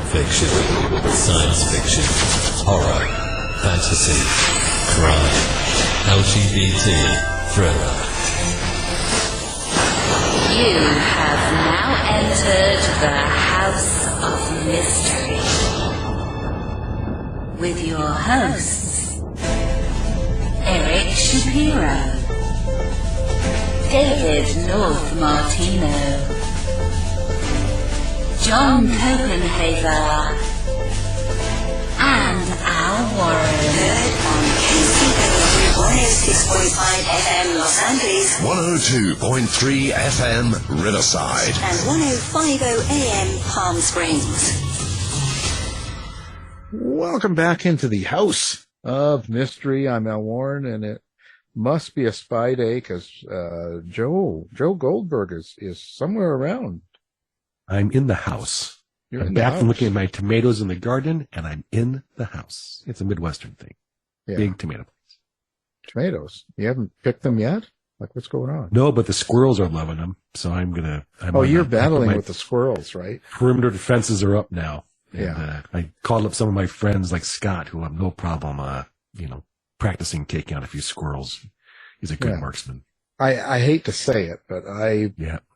fiction, science fiction, horror, fantasy, crime, LGBT, thriller. You have now entered the House of Mystery with your hosts, Eric Shapiro, David North Martino, John Copenhaver, and Al Warren. Heard on KCOW 106.5 FM Los Angeles, 102.3 FM Riverside, and 105.0 AM Palm Springs. Welcome back into the House of Mystery. I'm Al Warren, and it must be a spy day because Joe Goldberg is somewhere around. I'm in the house. You're I'm back from looking at my tomatoes in the garden, and I'm in the house. It's a Midwestern thing. Yeah. Big tomato plants. Tomatoes. You haven't picked them yet? Like, what's going on? No, but the squirrels are loving them, so you're battling with the squirrels, right? Perimeter defenses are up now. And, Yeah. I called up some of my friends like Scott, who have no problem, practicing taking out a few squirrels. He's a good marksman. I hate to say it, but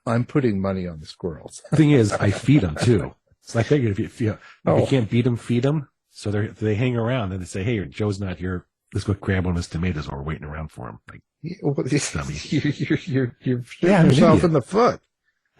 I'm putting money on the squirrels. Thing is, I feed them too. So I figured if you can't beat them, feed them. So they hang around and they say, "Hey, Joe's not here. Let's go grab one of his tomatoes while we're waiting around for him." Like, you're shooting yourself in the foot.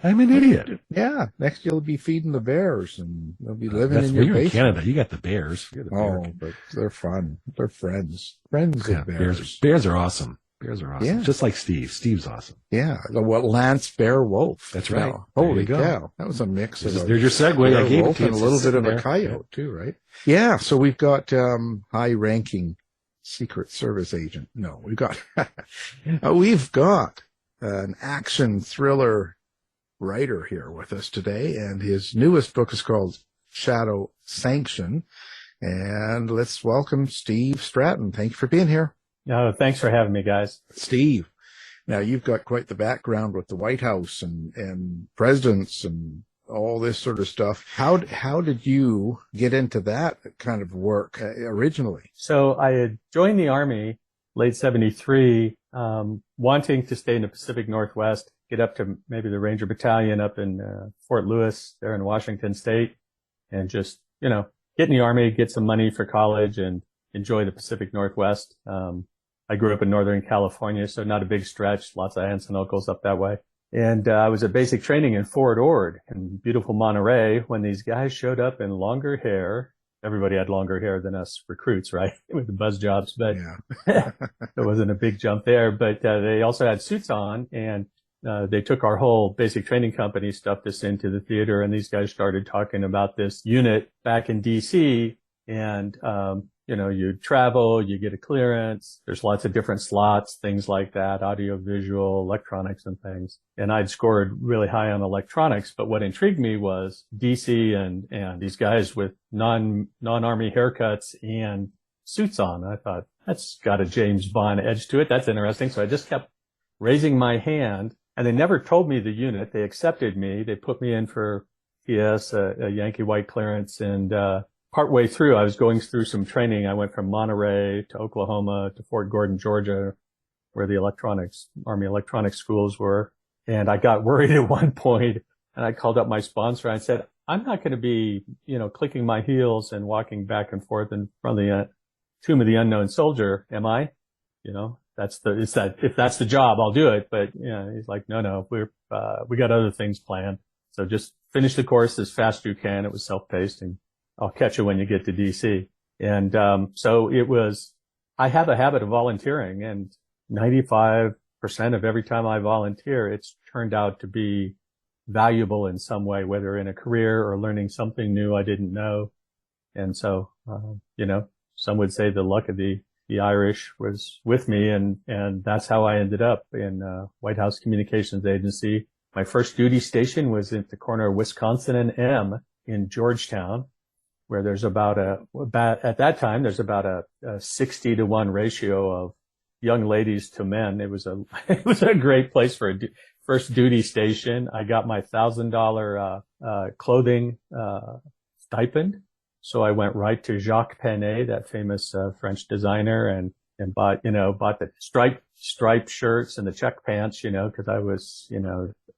I'm an idiot. Yeah. Next, you'll be feeding the bears, and they'll be living in your you're in basement. Canada. You got the bears. You're the bear. But they're fun. They're friends. Friends of bears. Bears are awesome. Bears are awesome. Yeah. Just like Steve. Steve's awesome. Yeah. Lance Bear Wolf. That's right. Now, holy cow. That was a mix of There's your segue. I gave it to you. And a little bit of a coyote too, right? Yeah. So we've got high-ranking Secret Service agent. No, we've got an action thriller writer here with us today, and his newest book is called Sanction. And let's welcome Steve Stratton. Thank you for being here. Thanks for having me, guys. Steve, now you've got quite the background with the White House and presidents and all this sort of stuff. How did you get into that kind of work originally? So I had joined the Army late 73, wanting to stay in the Pacific Northwest, get up to maybe the Ranger Battalion up in Fort Lewis there in Washington State, and just, get in the Army, get some money for college, and enjoy the Pacific Northwest. I grew up in Northern California, so not a big stretch, lots of aunts and uncles up that way. And I was at basic training in Fort Ord in beautiful Monterey when these guys showed up in longer hair. Everybody had longer hair than us recruits, right? With the buzz jobs, but there wasn't a big jump there. But they also had suits on, and they took our whole basic training company, stuffed us into the theater, and these guys started talking about this unit back in DC. And you travel, you get a clearance. There's lots of different slots, things like that, audio, visual, electronics and things. And I'd scored really high on electronics, but what intrigued me was DC and these guys with non-army haircuts and suits on. I thought, that's got a James Bond edge to it. That's interesting. So I just kept raising my hand, and they never told me the unit. They accepted me. They put me in for PS, a Yankee white clearance, and partway through, I was going through some training. I went from Monterey to Oklahoma to Fort Gordon, Georgia, where the Army electronics schools were. And I got worried at one point, and I called up my sponsor and I said, I'm not going to be, clicking my heels and walking back and forth in front of the Tomb of the Unknown Soldier, am I? If that's the job, I'll do it. But, he's like, no, we got other things planned. So just finish the course as fast as you can. It was self-paced, and I'll catch you when you get to DC. And so I have a habit of volunteering, and 95% of every time I volunteer, it's turned out to be valuable in some way, whether in a career or learning something new I didn't know. And so, some would say the luck of the Irish was with me, and that's how I ended up in White House Communications Agency. My first duty station was at the corner of Wisconsin and M in Georgetown, where there's about at that time, there's about a 60-to-1 ratio of young ladies to men. It was a great place for a first duty station. I got my $1,000 clothing stipend. So I went right to Jacques Penet, that famous French designer, and bought the striped shirts and the check pants, because I was,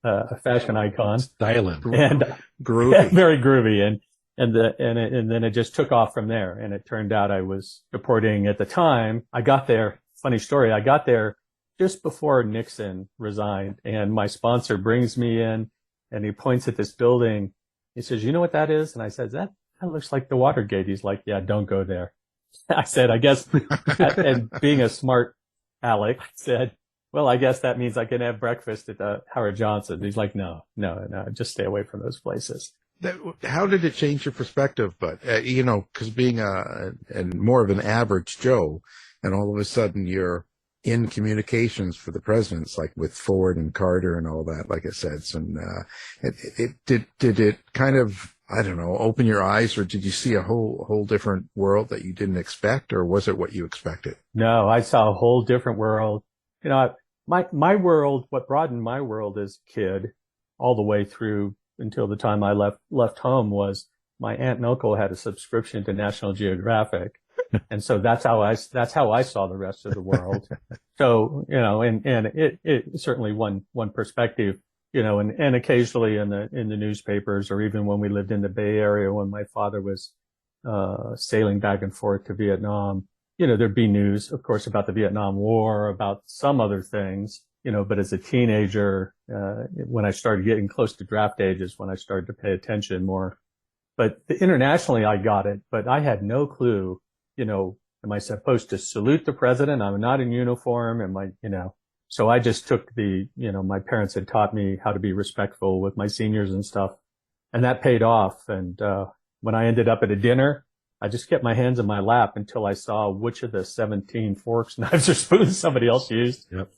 a fashion icon. Styling. And Groovy. yeah, very groovy. And then it just took off from there. And it turned out I was reporting at the time. I got there, funny story. I got there just before Nixon resigned, and my sponsor brings me in and he points at this building. He says, "You know what that is?" And I said, that looks like the Watergate. He's like, "Yeah, don't go there." I said, "I guess," and being a smart aleck, I said, "Well, I guess that means I can have breakfast at the Howard Johnson." He's like, no, just stay away from those places. How did it change your perspective? But, because being and more of an average Joe, and all of a sudden you're in communications for the presidents, like with Ford and Carter and all that, like I said. And did it kind of, I don't know, open your eyes, or did you see a whole different world that you didn't expect, or was it what you expected? No, I saw a whole different world. My world, what broadened my world as a kid all the way through until the time I left home, was my aunt and uncle had a subscription to National Geographic. And so that's how I saw the rest of the world. So, and it certainly one perspective, and occasionally in the newspapers, or even when we lived in the Bay Area, when my father was, sailing back and forth to Vietnam, there'd be news, of course, about the Vietnam War, about some other things, but as a teenager, when I started getting close to draft age is when I started to pay attention more. But internationally, I got it, but I had no clue, am I supposed to salute the president? I'm not in uniform. So I just took my parents had taught me how to be respectful with my seniors and stuff. And that paid off. And, when I ended up at a dinner, I just kept my hands in my lap until I saw which of the 17 forks, knives, or spoons somebody else used. Yep.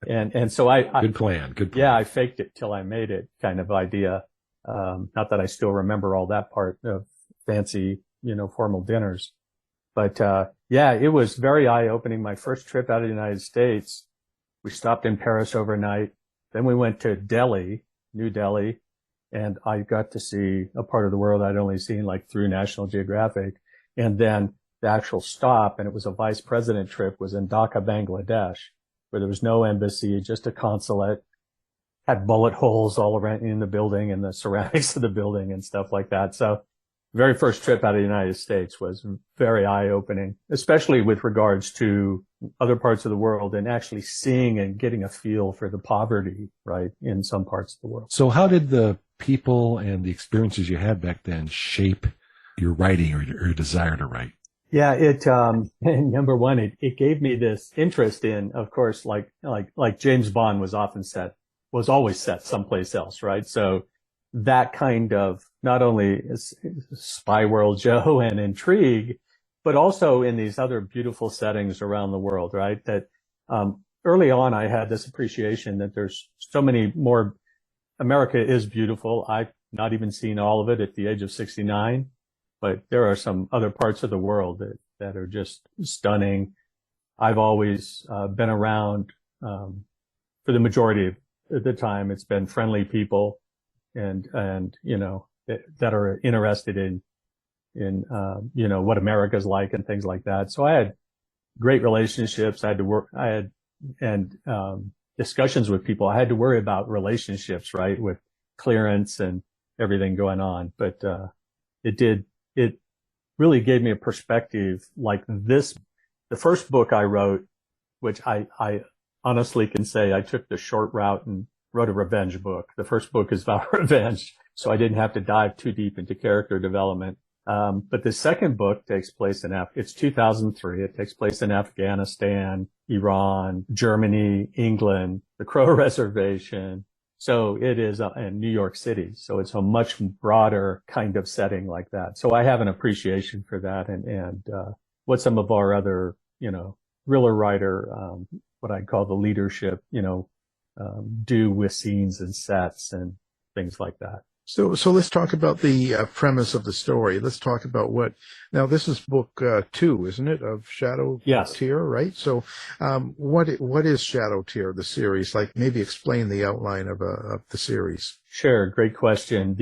And so Good plan. Yeah, I faked it till I made it kind of idea. Not that I still remember all that part of fancy, formal dinners. But, it was very eye-opening. My first trip out of the United States, we stopped in Paris overnight. Then we went to Delhi, New Delhi, and I got to see a part of the world I'd only seen like through National Geographic. And then the actual stop, and it was a vice president trip, was in Dhaka, Bangladesh, where there was no embassy, just a consulate, had bullet holes all around in the building and the ceramics of the building and stuff like that. So very first trip out of the United States was very eye-opening, especially with regards to other parts of the world and actually seeing and getting a feel for the poverty, right, in some parts of the world. So how did the people and the experiences you had back then shape your writing or your desire to write? Yeah, number one, it gave me this interest in, of course, like James Bond was always set someplace else, right? So that kind of not only spy world Joe and intrigue, but also in these other beautiful settings around the world, right? That, early on, I had this appreciation that there's so many more. America is beautiful. I've not even seen all of it at the age of 69, but there are some other parts of the world that are just stunning. I've always, been around, for the majority of the time, it's been friendly people and that are interested in what America's like and things like that. So I had great relationships. Discussions with people. I had to worry about relationships, right, with clearance and everything going on. But, it really gave me a perspective like this. The first book I wrote, which I honestly can say I took the short route and wrote a revenge book. The first book is about revenge, so I didn't have to dive too deep into character development. But the second book takes place it's 2003. It takes place in Afghanistan, Iran, Germany, England, the Crow Reservation. So it is in New York City. So it's a much broader kind of setting like that. So I have an appreciation for that and what some of our other, thriller writer, what I call the leadership, do with scenes and sets and things like that. So let's talk about the premise of the story. Let's talk about now this is book 2, isn't it, of Shadow Yes. Tier, right? So, what is Shadow Tier, the series? Like, maybe explain the outline of the series. Sure. Great question.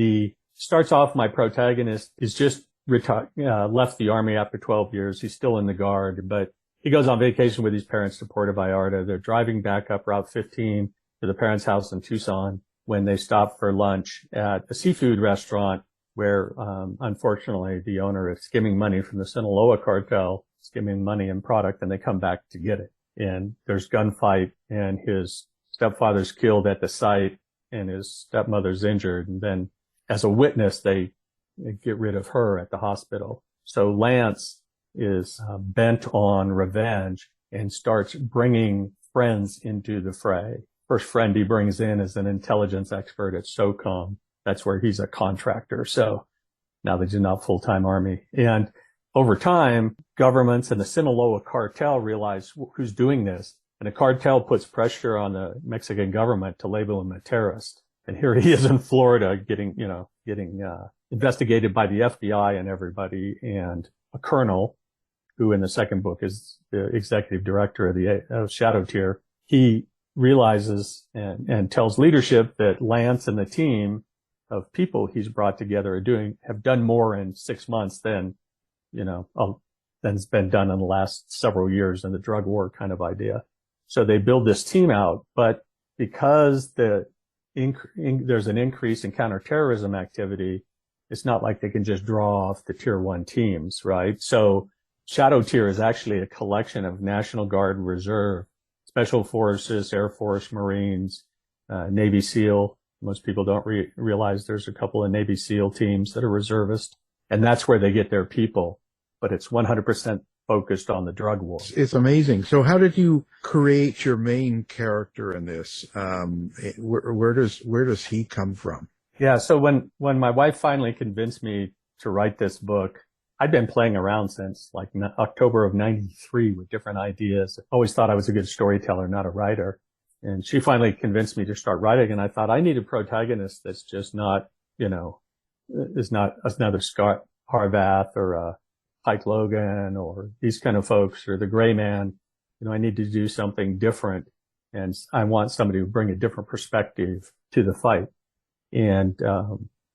Starts off, my protagonist is just left the Army after 12 years. He's still in the Guard, but he goes on vacation with his parents to Puerto Vallarta. They're driving back up Route 15 to the parents' house in Tucson when they stop for lunch at a seafood restaurant where, unfortunately, the owner is skimming money from the Sinaloa cartel, skimming money and product, and they come back to get it. And there's gunfight, and his stepfather's killed at the site, and his stepmother's injured. And then, as a witness, they get rid of her at the hospital. So Lance is bent on revenge and starts bringing friends into the fray. First friend he brings in is an intelligence expert at SOCOM. That's where he's a contractor. So now that he's not full-time Army. And over time, governments and the Sinaloa cartel realize who's doing this. And the cartel puts pressure on the Mexican government to label him a terrorist. And here he is in Florida getting investigated by the FBI and everybody. And a colonel, who in the second book is the executive director of the Shadow Tier, he realizes and tells leadership that Lance and the team of people he's brought together have done more in 6 months than's been done in the last several years in the drug war kind of idea. So they build this team out, but because there's an increase in counterterrorism activity, it's not like they can just draw off the Tier 1 teams, right? So Shadow Tier is actually a collection of National Guard, Reserve, Special Forces, Air Force, Marines, Navy SEAL. Most people don't realize there's a couple of Navy SEAL teams that are reservist, and that's where they get their people. But it's 100% focused on the drug war. It's amazing. So how did you create your main character in this? Where does he come from? Yeah. So when my wife finally convinced me to write this book, I'd been playing around since like October of 93 with different ideas. Always thought I was a good storyteller, not a writer. And she finally convinced me to start writing. And I thought I need a protagonist that's just not, is not another Scott Harvath or Pike Logan or these kind of folks or the Gray Man. I need to do something different. And I want somebody to bring a different perspective to the fight. And,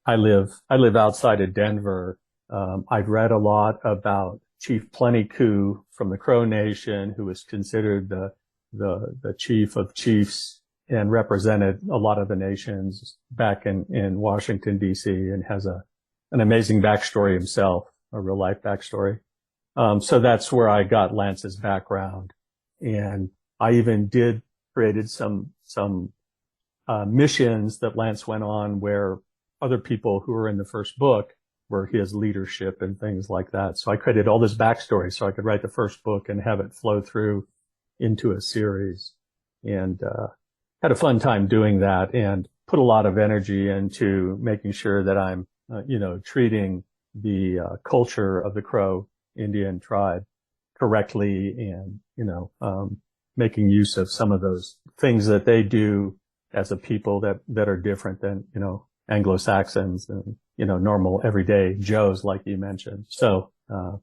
I live outside of Denver. I've read a lot about Chief Plentycoo from the Crow Nation, who was considered the chief of chiefs and represented a lot of the nations back in Washington, D.C. and has an amazing backstory himself, a real life backstory. So that's where I got Lance's background. And I even created some missions that Lance went on where other people who were in the first book were his leadership and things like that. So I created all this backstory so I could write the first book and have it flow through into a series, and had a fun time doing that and put a lot of energy into making sure that I'm, treating the culture of the Crow Indian tribe correctly and, making use of some of those things that they do as a people that are different than, Anglo-Saxons and, normal everyday Joes, like you mentioned. So,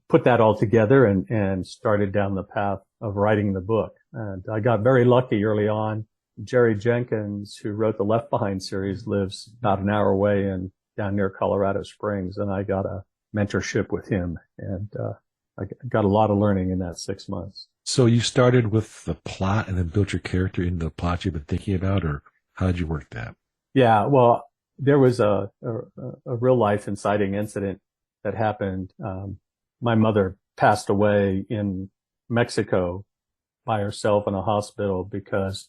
put that all together and started down the path of writing the book. And I got very lucky early on. Jerry Jenkins, who wrote the Left Behind series, lives about an hour away and down near Colorado Springs. And I got a mentorship with him, and I got a lot of learning in that 6 months. So you started with the plot and then built your character into the plot you've been thinking about, or how did you work that? Yeah, well, there was a real life inciting incident that happened. My mother passed away in Mexico by herself in a hospital because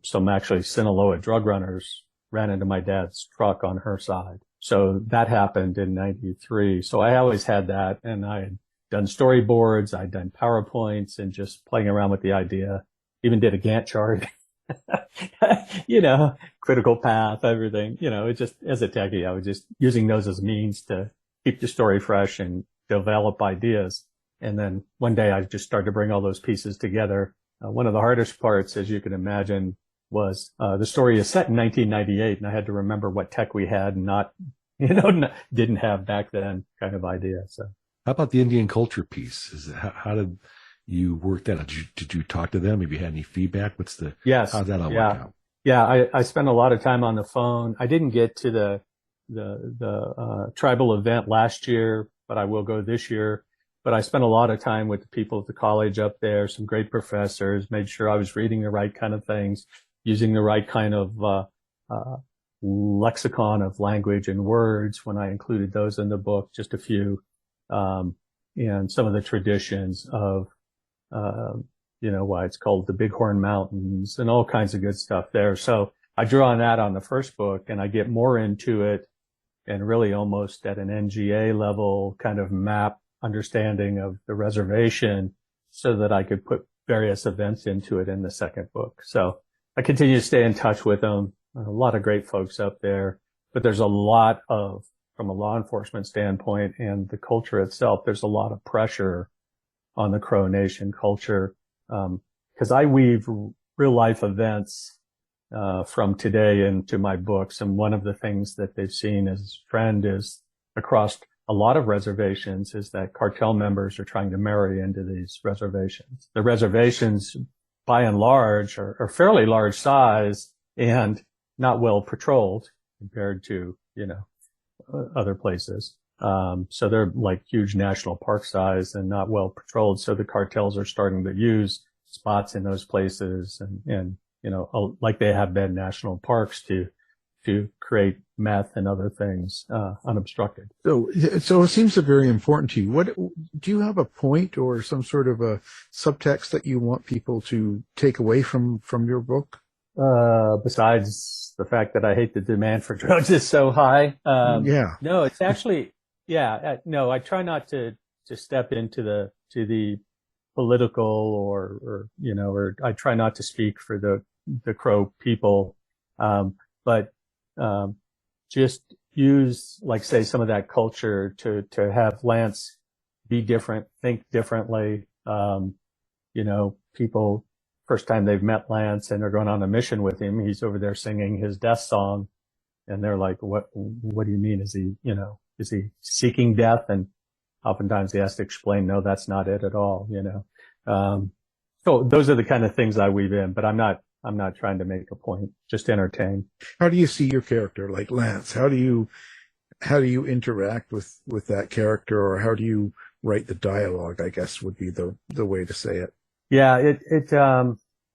some actually Sinaloa drug runners ran into my dad's truck on her side. So that happened in 93. So I always had that, and I had done storyboards, I'd done PowerPoints, and just playing around with the idea. Even did a Gantt chart, critical path, everything. It just, as a techie, I was just using those as means to keep the story fresh and develop ideas. And then one day I just started to bring all those pieces together. One of the hardest parts, as you can imagine, was the story is set in 1998, and I had to remember what tech we had and didn't have back then kind of idea. So. How about the Indian culture piece? How did you work that out? Did you talk to them? Have you had any feedback? Yes. How did that all work out? Yeah, I spent a lot of time on the phone. I didn't get to the tribal event last year but I will go this year. But I spent a lot of time with the people at the college up there, some great professors, made sure I was reading the right kind of things, using the right kind of lexicon of language and words when I included those in the book, just a few, and some of the traditions of, why it's called the Bighorn Mountains and all kinds of good stuff there. So I drew on that on the first book, and I get more into it and really almost at an NGA level kind of map understanding of the reservation so that I could put various events into it in the second book. So I continue to stay in touch with them. A lot of great folks up there, but there's a lot of, from a law enforcement standpoint and the culture itself, there's a lot of pressure on the Crow Nation culture. Cause I weave real life events, from today into my books. And one of the things that they've seen as a trend is across a lot of reservations is that cartel members are trying to marry into these reservations. The reservations, by and large, are fairly large size and not well patrolled compared to, other places. So they're like huge national park size and not well patrolled. So the cartels are starting to use spots in those places and like they have been national parks to create meth and other things, unobstructed. So it seems very important to you. What do you have a point or some sort of a subtext that you want people to take away from your book? Besides the fact that I hate the demand for drugs is so high. No, it's actually, no, I try not to step into the political or I try not to speak for the Crow people. But just use, like, say, some of that culture to have Lance be different, think differently. People, first time they've met Lance and they're going on a mission with him, he's over there singing his death song. And they're like, what do you mean? Is he seeking death? And oftentimes he has to explain, no, that's not it at all, So those are the kind of things I weave in, but I'm not trying to make a point, just entertain. How do you see your character, like Lance? How do you interact with that character, or how do you write the dialogue, I guess would be the way to say it? Yeah,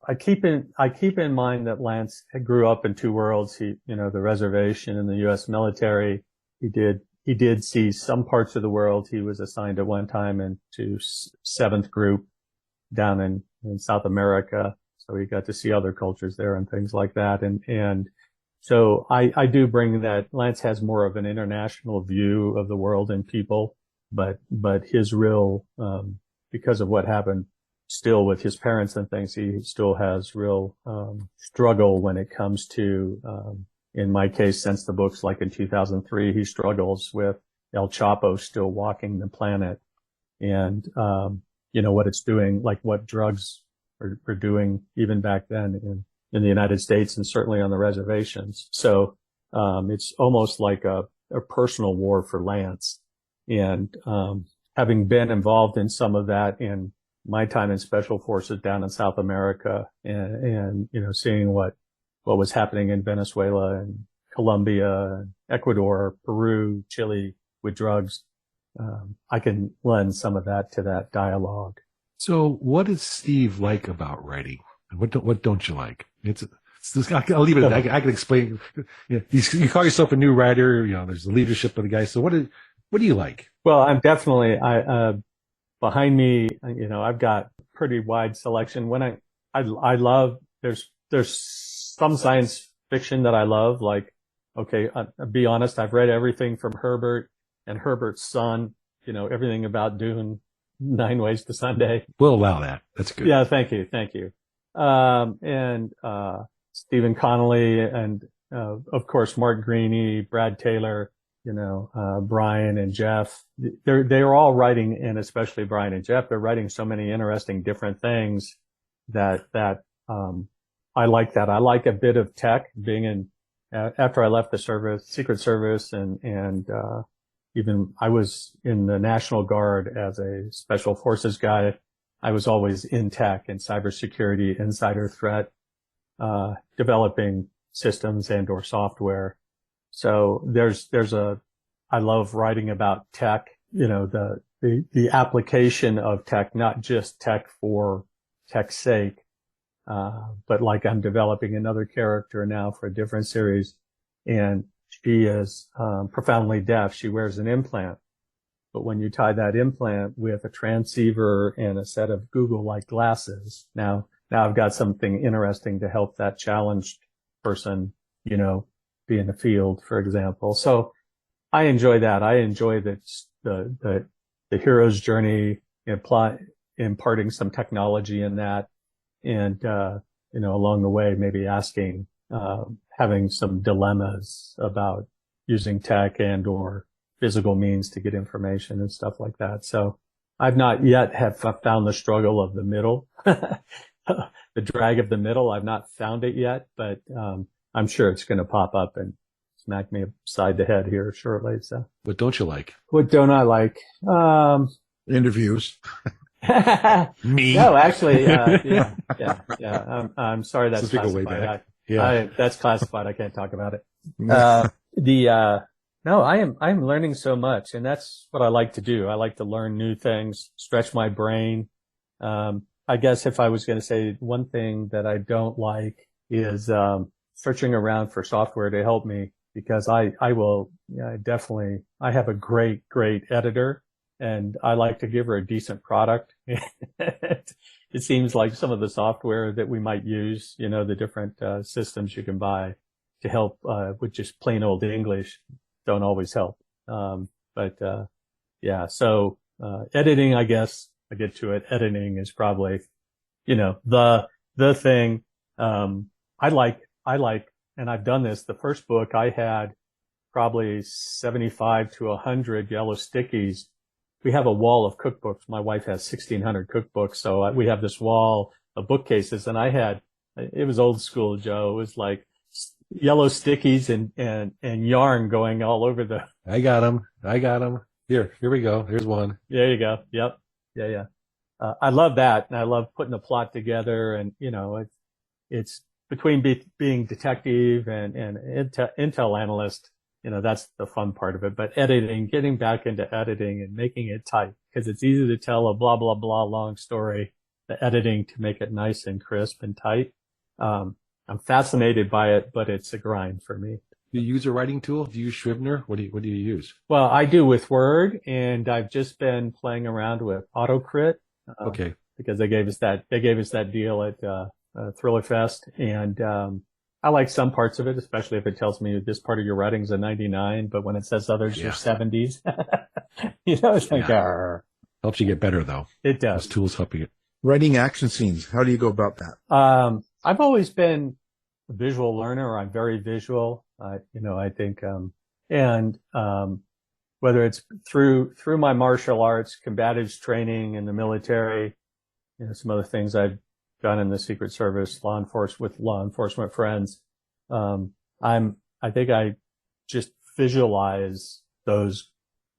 I keep in mind that Lance grew up in two worlds. The reservation and the U.S. military. He did see some parts of the world. He was assigned at one time into 7th Group down in South America. So he got to see other cultures there and things like that. And so I do bring that. Lance has more of an international view of the world and people, but his real, because of what happened still with his parents and things, he still has real, struggle when it comes to, in my case, since the book's like in 2003, he struggles with El Chapo still walking the planet and, what it's doing, like what drugs are doing even back then in the United States and certainly on the reservations. So, it's almost like a personal war for Lance. And, having been involved in some of that in my time in special forces down in South America and seeing what was happening in Venezuela and Colombia, Ecuador, Peru, Chile with drugs, I can lend some of that to that dialogue. So what is Steve like about writing? And what don't you like? I'll leave it at that. I can explain. You call yourself a new writer. There's the leadership of the guy. So what do you like? Well, I'm definitely, behind me, I've got pretty wide selection. When I love, there's some science fiction that I love. Like, okay, I'll be honest, I've read everything from Herbert and Herbert's son, everything about Dune, 9 Ways to Sunday. We'll allow that. That's good. Yeah, thank you. And Stephen Connolly and, of course, Mark Greaney, Brad Taylor, Brian and Jeff. They're all writing, and especially Brian and Jeff, they're writing so many interesting different things that I like that. I like a bit of tech being after I left the service, Secret Service and even I was in the National Guard as a special forces guy. I was always in tech and cybersecurity, insider threat, developing systems and/or software. So I love writing about tech the application of tech, not just tech for tech's sake, but like I'm developing another character now for a different series, and she is profoundly deaf. She wears an implant. But when you tie that implant with a transceiver and a set of Google-like glasses, now I've got something interesting to help that challenged person, be in the field, for example. So I enjoy that. I enjoy the hero's journey, imparting some technology in that, and along the way maybe asking, having some dilemmas about using tech and or physical means to get information and stuff like that. So I've not yet found the struggle of the middle, the drag of the middle. I've not found it yet, but I'm sure it's going to pop up and smack me upside the head here shortly. So What don't you like? what don't I like? Interviews. Me? No, actually, yeah. I'm sorry that's Since we go way classified. back. Yeah. That's classified. I can't talk about it. No, I'm learning so much, and that's what I like to do. I like to learn new things, stretch my brain. I guess if I was going to say one thing that I don't like is, searching around for software to help me, because I have a great editor, and I like to give her a decent product. It seems like some of the software that we might use, the different, systems you can buy to help, with just plain old English, don't always help. So editing, I guess I get to it. Editing is probably, the thing. I like, and I've done this. The first book I had probably 75 to 100 yellow stickies. We have a wall of cookbooks. My wife has 1,600 cookbooks. So we have this wall of bookcases, and it was old school, Joe. It was like yellow stickies and yarn going all over the. I got them. Here we go. Here's one. There you go. Yep. Yeah. I love that. And I love putting a plot together, and, it's between being detective and intel analyst, that's the fun part of it. But editing, getting back into editing and making it tight, because it's easy to tell a blah, blah, blah long story, the editing to make it nice and crisp and tight. I'm fascinated by it, but it's a grind for me. Do you use a writing tool? Do you use Scrivener? What do you use? Well, I do with Word, and I've just been playing around with AutoCrit. Okay. Because they gave us that deal at, Thriller Fest. And, I like some parts of it, especially if it tells me this part of your writing's a 99, but when it says others, you're 70s. It's like, Helps you get better, though. It does. Those tools help you get. Writing action scenes. How do you go about that? I've always been a visual learner. I'm very visual. I think, whether it's through my martial arts, combatives training in the military, some other things I've done in the Secret Service, law enforcement friends. I think I just visualize those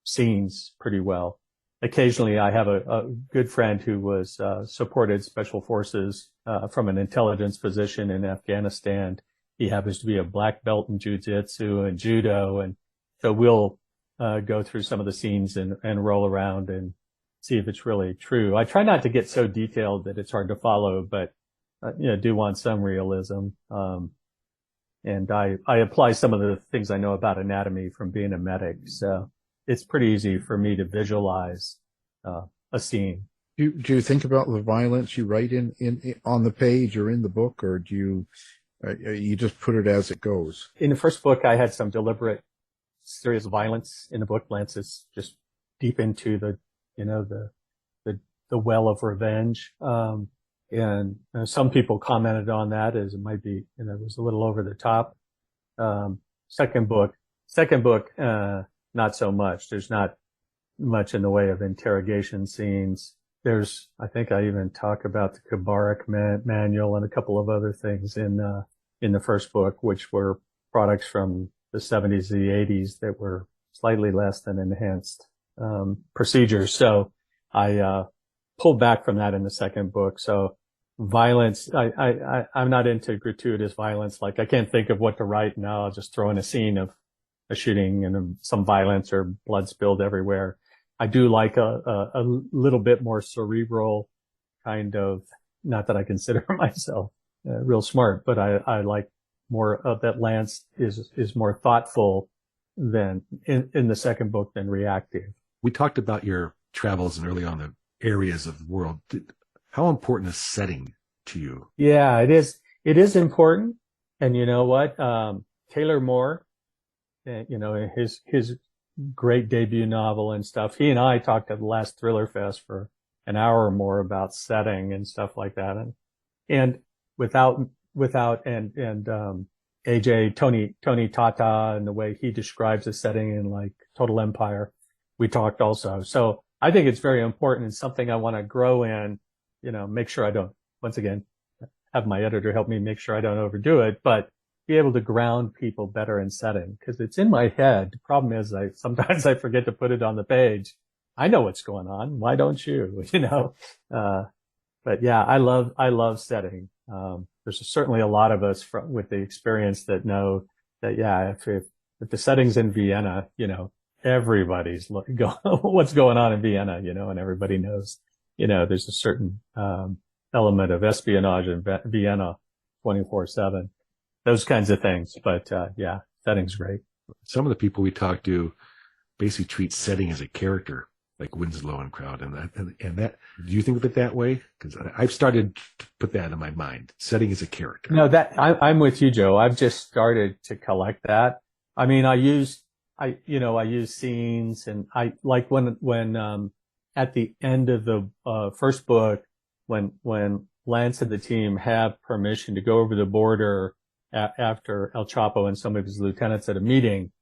scenes pretty well. Occasionally I have a good friend who was, supported special forces, from an intelligence position in Afghanistan. He happens to be a black belt in jiu-jitsu and judo. And so we'll, go through some of the scenes and roll around and see if it's really true. I try not to get so detailed that it's hard to follow, but, do want some realism. And I apply some of the things I know about anatomy from being a medic. So it's pretty easy for me to visualize, a scene. Do you think about the violence you write in on the page or in the book, or do you just put it as it goes? In the first book, I had some deliberate serious violence in the book. Lance is just deep into the well of revenge. And some people commented on that as it might be, it was a little over the top. Second book, not so much. There's not much in the way of interrogation scenes. I think I even talk about the Kabarak manual and a couple of other things in the first book, which were products from the 70s, the 80s that were slightly less than enhanced, procedures. So I, pulled back from that in the second book. So violence, I'm not into gratuitous violence. Like I can't think of what to write now. I'll just throw in a scene of a shooting and some violence or blood spilled everywhere. I do like a little bit more cerebral kind of, not that I consider myself real smart, but I like more of that Lance is more thoughtful than in the second book than reactive. We talked about your travels and early on the areas of the world. How important is setting to you? Yeah, it is. It is important. And you know what? Taylor Moore, you know, his great debut novel and stuff. He and I talked at the last Thriller Fest for an hour or more about setting and stuff like that. And without AJ, Tony Tata and the way he describes a setting in like Total Empire, we talked also. So I think it's very important and something I want to grow in, you know, make sure I don't, once again, have my editor help me make sure I don't overdo it, but be able to ground people better in setting because it's in my head. The problem is sometimes I forget to put it on the page. I know what's going on. Why don't you? You know? But yeah, I love setting. There's certainly a lot of us with the experience that know that, yeah, if the setting's in Vienna, you know, everybody's what's going on in Vienna, you know, and everybody knows, you know, there's a certain, element of espionage in Vienna 24/7, those kinds of things. But, yeah, setting's great. Some of the people we talk to basically treat setting as a character, like Winslow and Crowd, and that. Do you think of it that way? Because I've started to put that in my mind. Setting is a character. No, I'm with you, Joe. I've just started to collect that. I mean, I use scenes, and I like when at the end of the first book, when Lance and the team have permission to go over the border after El Chapo and some of his lieutenants at a meeting,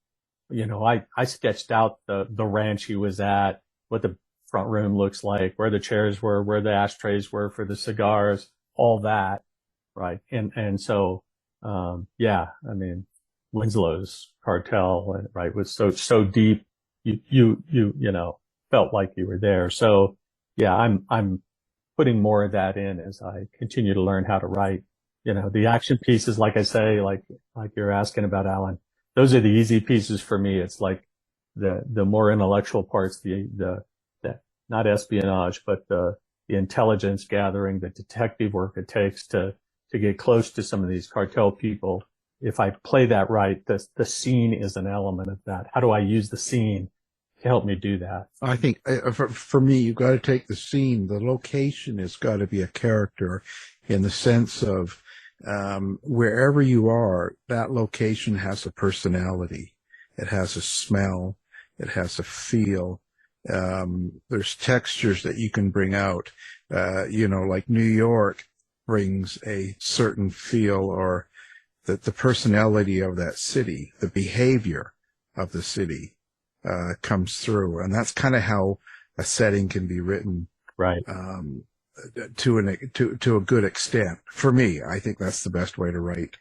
you know, I sketched out the ranch he was at, what the front room looks like, where the chairs were, where the ashtrays were for the cigars, all that. Right. And so, yeah, I mean, Winslow's cartel, right, was so deep. You know, felt like you were there. So yeah, I'm putting more of that in as I continue to learn how to write. You know, the action pieces, like I say, like you're asking about, Alan, those are the easy pieces for me. It's like the more intellectual parts, the not espionage, but the intelligence gathering, the detective work it takes to get close to some of these cartel people. If I play that right, the scene is an element of that. How do I use the scene to help me do that? I think for me, you've got to take the scene. The location has got to be a character in the sense of wherever you are, that location has a personality. It has a smell. It has a feel. There's textures that you can bring out. You know, like New York brings a certain feel, or the personality of that city, the behavior of the city comes through, and that's kind of how a setting can be written, right? To a good extent. For me, I think that's the best way to write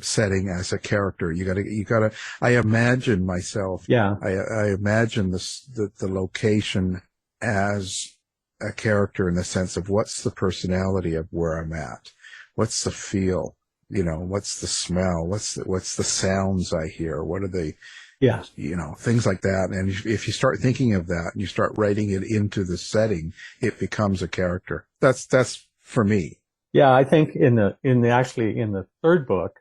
setting as a character. You gotta. I imagine myself. Yeah. I imagine the location as a character in the sense of what's the personality of where I'm at, what's the feel, you know, what's the smell, what's the sounds I hear, what are they. Yeah. You know, things like that. And if you start thinking of that and you start writing it into the setting, it becomes a character. That's for me. Yeah. I think in the third book,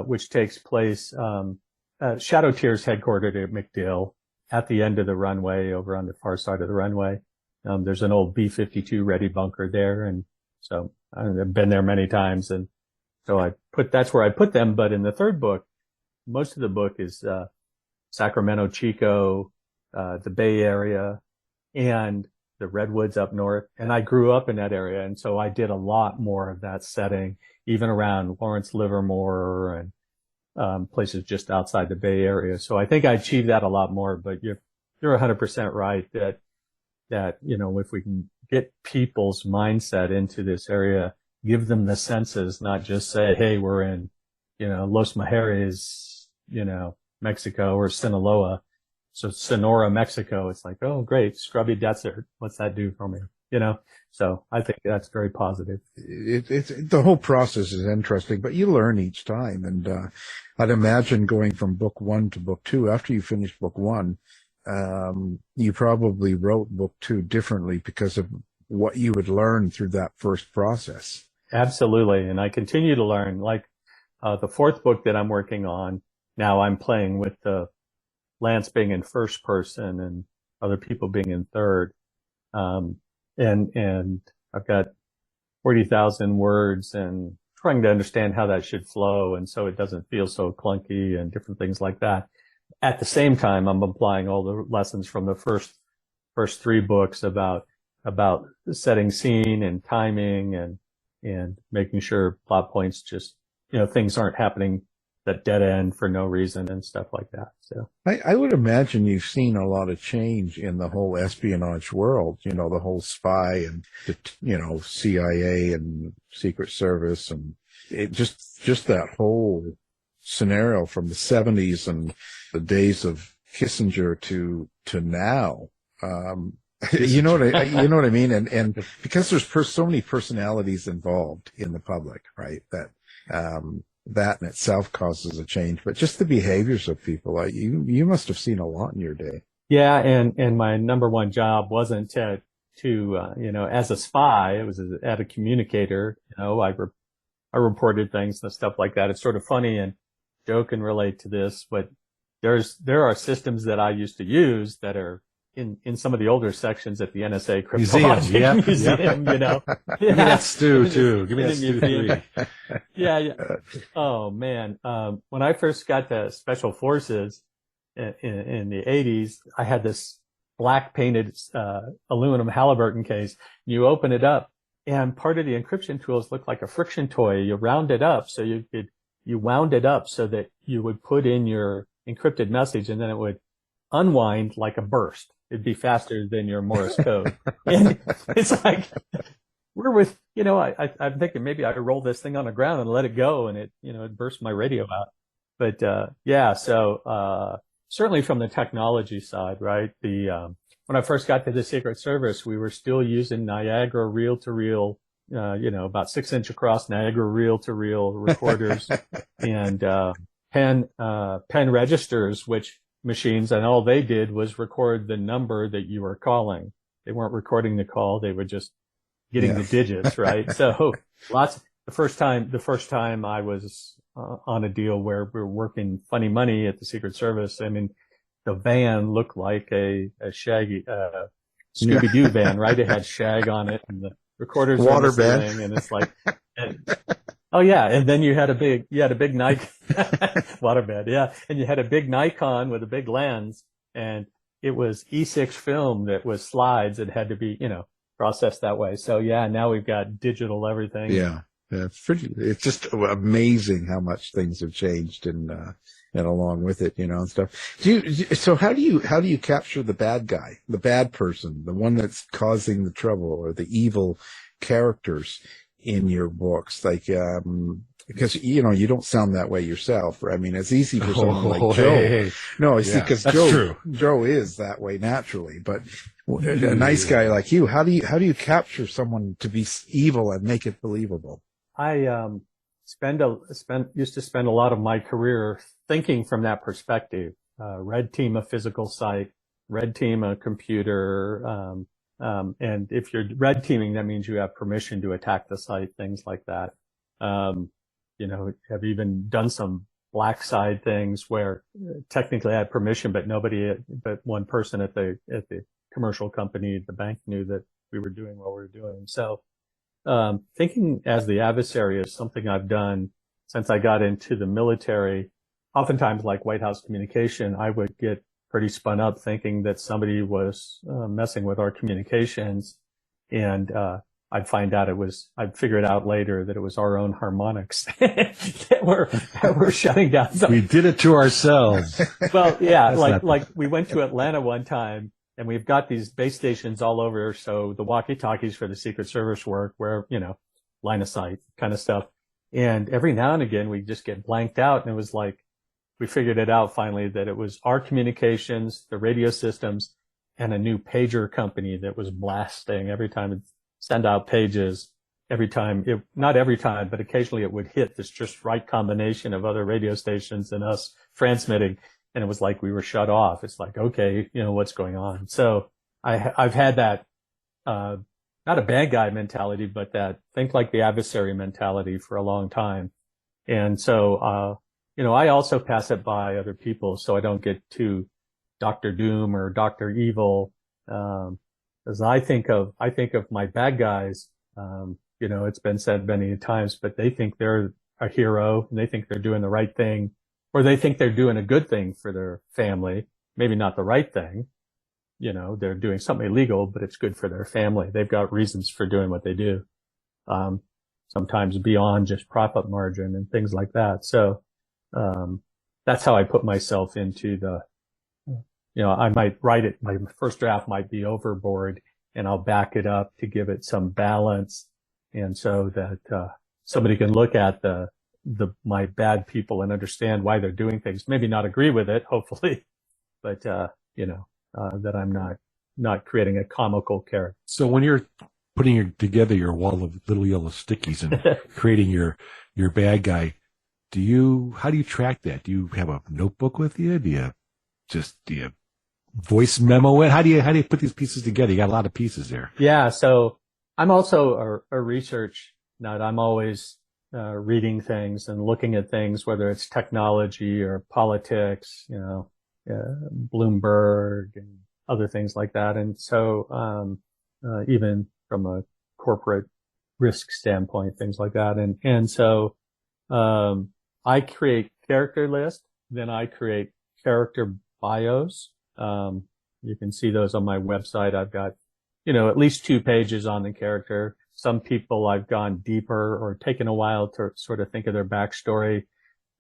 which takes place, Shadow Tear's headquartered at MacDill at the end of the runway over on the far side of the runway. There's an old B-52 ready bunker there. And so I've been there many times. And so that's where I put them. But in the third book, most of the book is, Sacramento, Chico, the Bay Area, and the Redwoods up north. And I grew up in that area. And so I did a lot more of that setting, even around Lawrence Livermore and places just outside the Bay Area. So I think I achieved that a lot more. But you're 100% right that, you know, if we can get people's mindset into this area, give them the senses, not just say, hey, we're in, you know, Los Mujeres, you know, Mexico, or Sinaloa. So Sonora, Mexico. It's like, oh, great, scrubby desert. What's that do for me? You know? So I think that's very positive. It's the whole process is interesting, but you learn each time. And I'd imagine going from book one to book two, after you finish book one, you probably wrote book 2 differently because of what you would learn through that first process. Absolutely. And I continue to learn. Like the 4th book that I'm working on, now I'm playing with the Lance being in first person and other people being in third. And I've got 40,000 words and trying to understand how that should flow. And so it doesn't feel so clunky and different things like that. At the same time, I'm applying all the lessons from the first 3 books about setting scene and timing and making sure plot points just, things aren't happening that dead end for no reason and stuff like that. So I would imagine you've seen a lot of change in the whole espionage world, the whole spy and, CIA and Secret Service, and it just that whole scenario from the 70s and the days of Kissinger to now. You know what I mean? And because there's so many personalities involved in the public, right? That in itself causes a change, but just the behaviors of people, you must have seen a lot in your day. Yeah. And my number one job wasn't to as a spy, it was as a communicator, I reported things and stuff like that. It's sort of funny, and Joe can relate to this, but there are systems that I used to use that are in some of the older sections at the NSA Cryptologic Museum, Yeah. Give me that stew too. Give me that stew 3. Yeah. Oh man. When I first got to Special Forces in the 80s, I had this black painted, aluminum Halliburton case. You open it up and part of the encryption tools looked like a friction toy. You round it up so you wound it up so that you would put in your encrypted message and then it would unwind like a burst. It'd be faster than your Morse code. And it's like, I'm thinking maybe I could roll this thing on the ground and let it go and it burst my radio out. But, so, certainly from the technology side, right? When I first got to the Secret Service, we were still using Niagara reel-to-reel, about 6-inch across Niagara reel-to-reel recorders and, pen registers, which machines, and all they did was record the number that you were calling. They weren't recording the call. They were just getting the digits, right? So the first time I was on a deal where we were working funny money at the Secret Service, I mean, the van looked like a Shaggy, Scooby-Doo van, right? It had Shag on it and the recorders were water bed, and it's like, oh yeah, and then you had a big Nikon waterbed, yeah, and you had a big Nikon with a big lens, and it was E6 film that was slides that had to be, processed that way. So yeah, now we've got digital everything. Yeah, it's just amazing how much things have changed and along with it, and stuff. So how do you capture the bad guy, the bad person, the one that's causing the trouble, or the evil characters in your books? Like, because, you don't sound that way yourself. I mean, it's easy for someone like Joe. Hey. No, see, because Joe is that way naturally, but a nice guy like you, how do you capture someone to be evil and make it believable? I, used to spend a lot of my career thinking from that perspective. Red team a physical site, red team a computer, and if you're red teaming, that means you have permission to attack the site, things like that. Have even done some black side things where technically I had permission, but but one person at the commercial company, the bank, knew that we were doing what we were doing. So, thinking as the adversary is something I've done since I got into the military. Oftentimes, like White House communication, I would get pretty spun up thinking that somebody was messing with our communications, and I'd figure it out later that it was our own harmonics that were shutting down. We did it to ourselves. Well, yeah, like we went to Atlanta one time, and we've got these base stations all over. So the walkie-talkies for the Secret Service work, where line of sight kind of stuff. And every now and again, we just get blanked out, and it was like, we figured it out finally that it was our communications, the radio systems, and a new pager company that was blasting every time it send out pages. Not every time, but occasionally it would hit this just right combination of other radio stations and us transmitting. and it was like we were shut off. It's like, okay, what's going on? So I've had that, not a bad guy mentality, but that think like the adversary mentality for a long time. And so, I also pass it by other people so I don't get too Dr. Doom or Dr. Evil. As I think of my bad guys, it's been said many times, but they think they're a hero and they think they're doing the right thing, or they think they're doing a good thing for their family. Maybe not the right thing. They're doing something illegal, but it's good for their family. They've got reasons for doing what they do. Sometimes beyond just profit margin and things like that. So, that's how I put myself into I might write it. My first draft might be overboard and I'll back it up to give it some balance. And so that, somebody can look at my bad people and understand why they're doing things. Maybe not agree with it, hopefully, but, that I'm not creating a comical character. So when you're putting together your wall of little yellow stickies and creating your bad guy, how do you track that? Do you have a notebook with you? Do you voice memo it? How do you put these pieces together? You got a lot of pieces there. Yeah. So I'm also a research nut. I'm always reading things and looking at things, whether it's technology or politics, Bloomberg and other things like that. And so, even from a corporate risk standpoint, things like that. And so, I create character lists, then I create character bios. You can see those on my website. I've got, at least 2 pages on the character. Some people I've gone deeper or taken a while to sort of think of their backstory.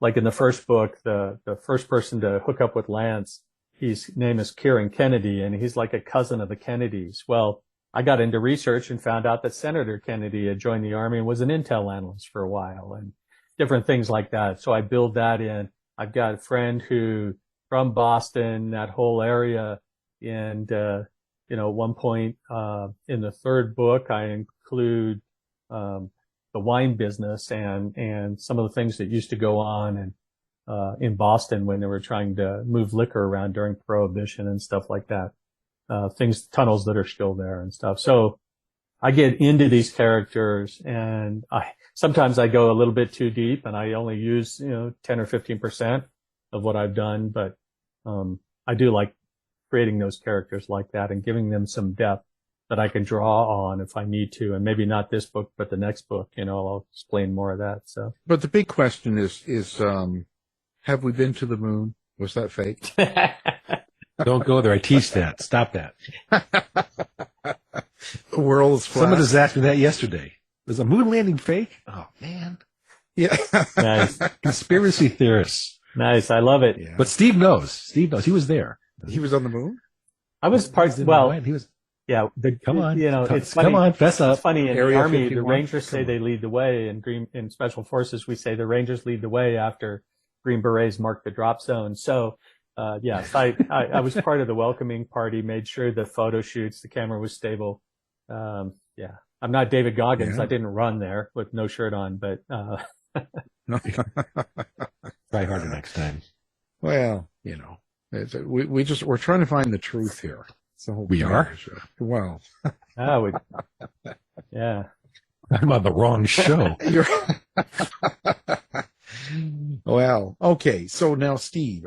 Like in the first book, the first person to hook up with Lance, his name is Kieran Kennedy, and he's like a cousin of the Kennedys. Well, I got into research and found out that Senator Kennedy had joined the Army and was an intel analyst for a while and different things like that. So I build that in. I've got a friend who from Boston, that whole area. And, one point, in the third book, I include, the wine business and some of the things that used to go on in Boston when they were trying to move liquor around during Prohibition and stuff like that. Tunnels that are still there and stuff. So I get into these characters and sometimes I go a little bit too deep and I only use, 10 or 15% of what I've done. But, I do like creating those characters like that and giving them some depth that I can draw on if I need to. And maybe not this book, but the next book, I'll explain more of that. So, but the big question is, have we been to the moon? Was that fake? Don't go there. I teach that. Stop that. The world is flat. Someone just asked me that yesterday. Was a moon landing fake? Oh, man. Yeah. Nice. Conspiracy theorists. Nice. I love it. Yeah. But Steve knows. He was there. He was on the moon? I was he was. Yeah. Come on. It's funny. Come on, fess up. It's funny in Area the Army, 51? the Rangers say they lead the way, and in Special Forces, we say the Rangers lead the way after Green Berets mark the drop zone. So, yes, I was part of the welcoming party, made sure the photo shoots, the camera was stable. Yeah. I'm not David Goggins. Yeah. I didn't run there with no shirt on, but, Try harder next time. Well, we're trying to find the truth here. So We are? Well, yeah. I'm on the wrong show. Well, okay. So now, Steve,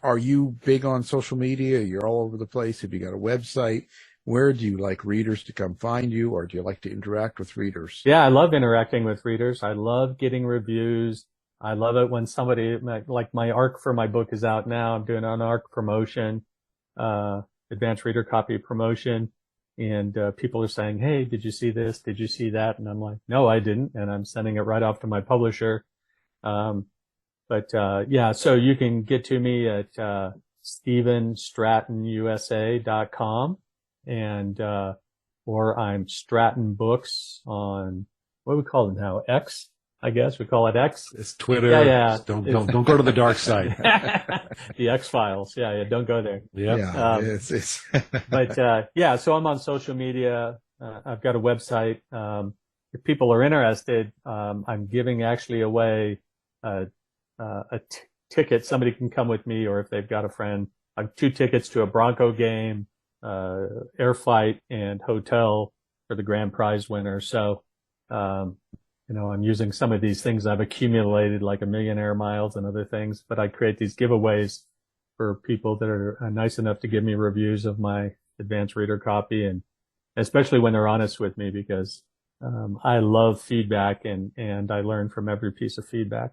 are you big on social media? You're all over the place. Have you got a website? Where do you like readers to come find you, or do you like to interact with readers? Yeah, I love interacting with readers. I love getting reviews. I love it when somebody, like my ARC for my book is out now. I'm doing an ARC promotion, advanced reader copy promotion. And, people are saying, hey, did you see this? Did you see that? And I'm like, no, I didn't. And I'm sending it right off to my publisher. Yeah, so you can get to me at, StephenStrattonUSA.com and, or I'm Stratton Books on, what do we call it now? X, I guess we call it X. It's Twitter. Yeah. Don't go to the dark side. The X Files. Yeah. Don't go there. Yep. Yeah. It's But, yeah, so I'm on social media. I've got a website. If people are interested, I'm giving actually away, a tickets. Somebody can come with me, or if they've got a friend, I have 2 tickets to a Bronco game, air flight, and hotel for the grand prize winner. So, I'm using some of these things I've accumulated, like a millionaire miles and other things, but I create these giveaways for people that are nice enough to give me reviews of my advanced reader copy, and especially when they're honest with me, because I love feedback and I learn from every piece of feedback.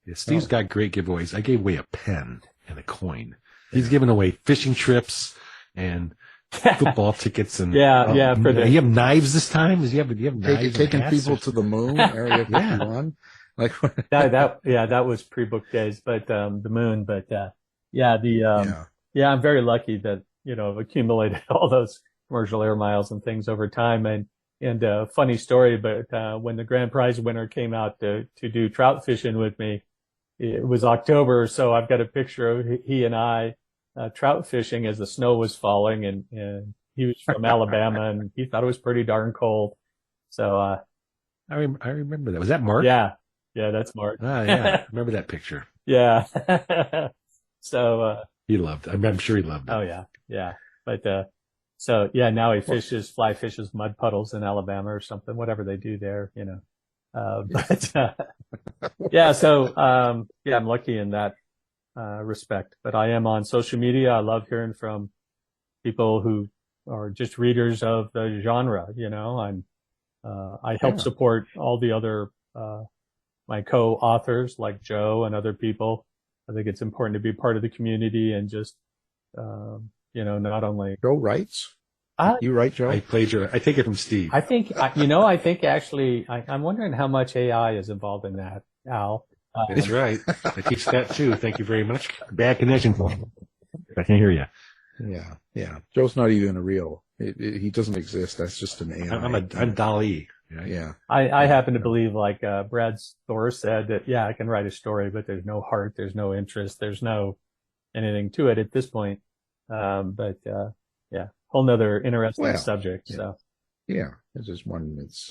Yeah, Steve's got great giveaways. I gave away a pen and a coin. He's giving away fishing trips and football tickets and yeah. For you have knives this time? Do you have knives? Taking people to the moon, Area 51. Like that was pre-book days, but the moon. But I'm very lucky that I've accumulated all those commercial air miles and things over time. And funny story, but when the grand prize winner came out to do trout fishing with me, it was October, so I've got a picture of he and I trout fishing as the snow was falling, and he was from Alabama, and he thought it was pretty darn cold. So I remember that. Was that Mark? Yeah, that's Mark. Yeah, I remember that picture. Yeah. So he loved it. I'm sure he loved it. Oh yeah. But now he fly fishes mud puddles in Alabama or something, whatever they do there, I'm lucky in that respect. But I am on social media. I love hearing from people who are just readers of the genre. I help support all the other my co-authors like Joe and other people. I think it's important to be part of the community and just not only Joe writes. You write, Joe? I take it from Steve. I think actually, I'm wondering how much AI is involved in that, Al. That's right. I teach that too. Thank you very much. Bad connection. I can't hear you. Yeah. Joe's not even a real. He doesn't exist. That's just an AI. I'm DALL-E. Right? Yeah. I happen to believe, like Brad Thor said, that I can write a story, but there's no heart, there's no interest, there's no anything to it at this point. Whole nother interesting subject. Yeah. So it's just one. It's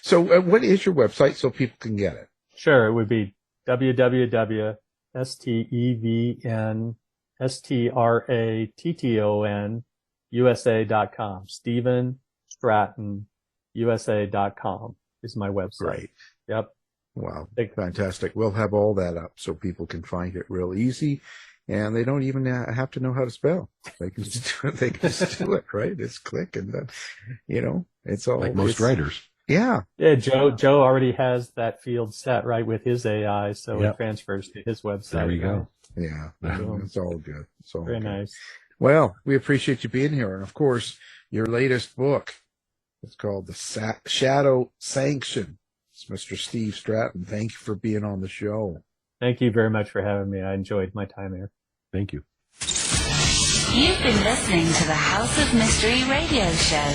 So what is your website so people can get it? Sure, it would be www.stevenstratton.USA.com. Stephen Stratton USA.com is my website. Great. Yep. Wow. Fantastic. We'll have all that up so people can find it real easy. And they don't even have to know how to spell. They can just do it. They can just do it, right? It's click and then, it's all like most writers. Yeah. Yeah. Joe already has that field set right with his AI. So it transfers to his website. There we go. Yeah. It's all good. It's all very good. Nice. Well, we appreciate you being here. And of course, your latest book, it's called The Shadow Sanction. It's Mr. Steve Stratton. Thank you for being on the show. Thank you very much for having me. I enjoyed my time here. Thank you. You've been listening to the House of Mystery radio show.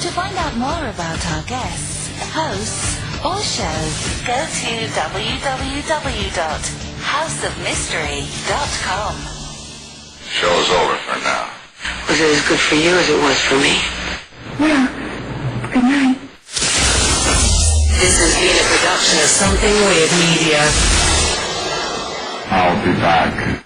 To find out more about our guests, hosts, or shows, go to www.houseofmystery.com. Show's over for now. Was it as good for you as it was for me? Yeah. Good night. This has been a production of Something Weird Media. I'll be back.